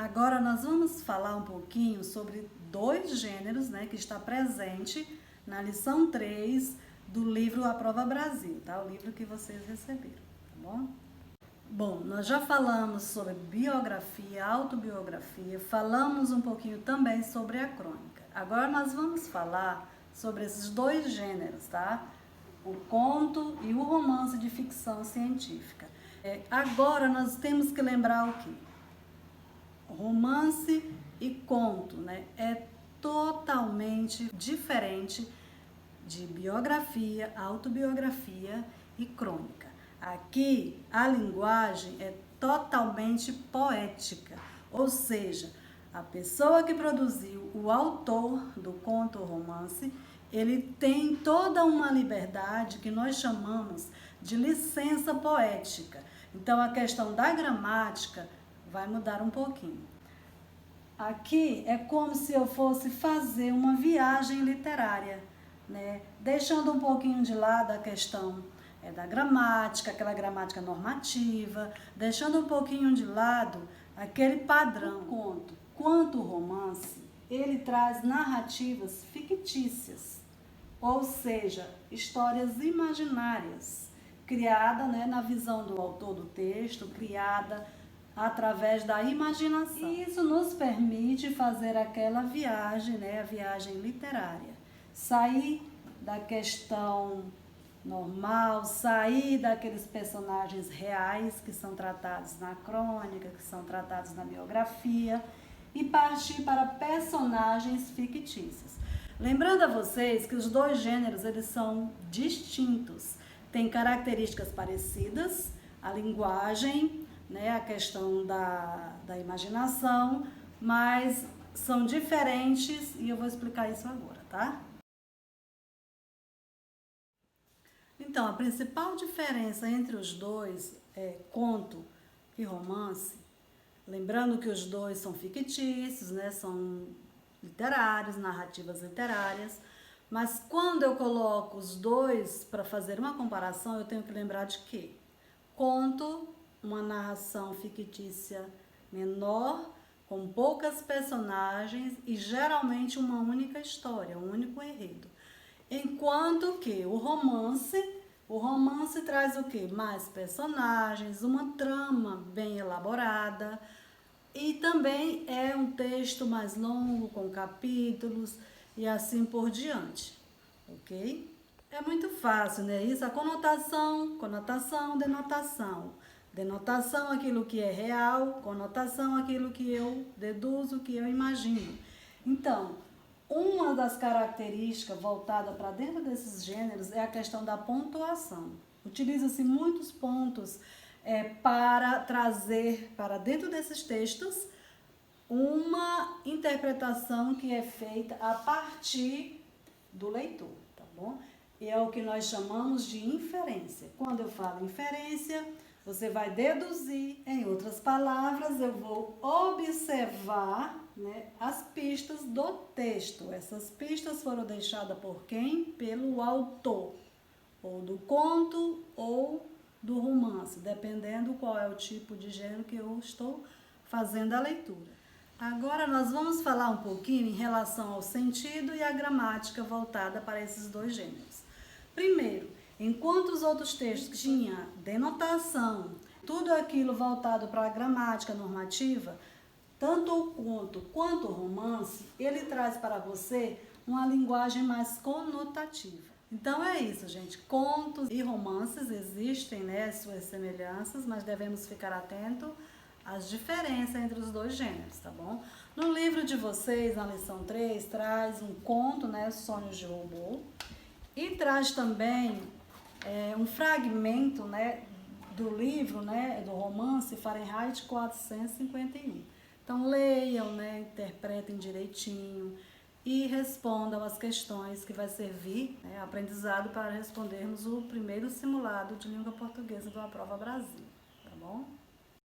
Agora nós vamos falar um pouquinho sobre dois gêneros, né, que está presente na lição 3 do livro A Prova Brasil, tá? O livro que vocês receberam, tá bom? Bom, nós já falamos sobre biografia, autobiografia, falamos um pouquinho também sobre a crônica. Agora nós vamos falar sobre esses dois gêneros, tá? O conto e o romance de ficção científica. Agora nós temos que lembrar o quê? Romance e conto, né? É totalmente diferente de biografia, autobiografia e crônica. Aqui a linguagem é totalmente poética, ou seja, a pessoa que produziu, o autor do conto ou romance, ele tem toda uma liberdade que nós chamamos de licença poética. Então a questão da gramática vai mudar um pouquinho. Aqui é como se eu fosse fazer uma viagem literária, né? Deixando um pouquinho de lado a questão da gramática, aquela gramática normativa, deixando um pouquinho de lado aquele padrão. Conto quanto o romance, ele traz narrativas fictícias, ou seja, histórias imaginárias, criada, né, na visão do autor do texto, criada através da imaginação. E isso nos permite fazer aquela viagem, né, a viagem literária. Sair da questão normal, sair daqueles personagens reais que são tratados na crônica, que são tratados na biografia, e partir para personagens fictícios. Lembrando a vocês que os dois gêneros, eles são distintos, têm características parecidas, a linguagem, né, a questão da imaginação, mas são diferentes e eu vou explicar isso agora, tá? Então, a principal diferença entre os dois é conto e romance, lembrando que os dois são fictícios, né, são literários, narrativas literárias, mas quando eu coloco os dois para fazer uma comparação, eu tenho que lembrar de quê? Conto, uma narração fictícia menor, com poucas personagens e geralmente uma única história, um único enredo. Enquanto que o romance traz o quê? Mais personagens, uma trama bem elaborada e também é um texto mais longo, com capítulos e assim por diante, ok? É muito fácil, né? Isso, a conotação, denotação. Denotação, aquilo que é real, conotação, aquilo que eu deduzo, que eu imagino. Então, uma das características voltada para dentro desses gêneros é a questão da pontuação. Utiliza-se muitos pontos para trazer para dentro desses textos uma interpretação que é feita a partir do leitor, tá bom? E é o que nós chamamos de inferência. Quando eu falo inferência, você vai deduzir, em outras palavras, eu vou observar, né, as pistas do texto. Essas pistas foram deixadas por quem? Pelo autor, ou do conto ou do romance, dependendo qual é o tipo de gênero que eu estou fazendo a leitura. Agora nós vamos falar um pouquinho em relação ao sentido e à gramática voltada para esses dois gêneros. Primeiro, enquanto os outros textos tinham denotação, tudo aquilo voltado para a gramática normativa, tanto o conto quanto o romance, ele traz para você uma linguagem mais conotativa. Então é isso, gente. Contos e romances existem, né, suas semelhanças, mas devemos ficar atentos às diferenças entre os dois gêneros, tá bom? No livro de vocês, na lição 3, traz um conto, né, Sonhos de Robô, e traz também um fragmento, né, do livro, né, do romance Fahrenheit 451. Então leiam, né, interpretem direitinho e respondam as questões que vai servir, né, aprendizado para respondermos o primeiro simulado de língua portuguesa do A Prova Brasil, tá bom?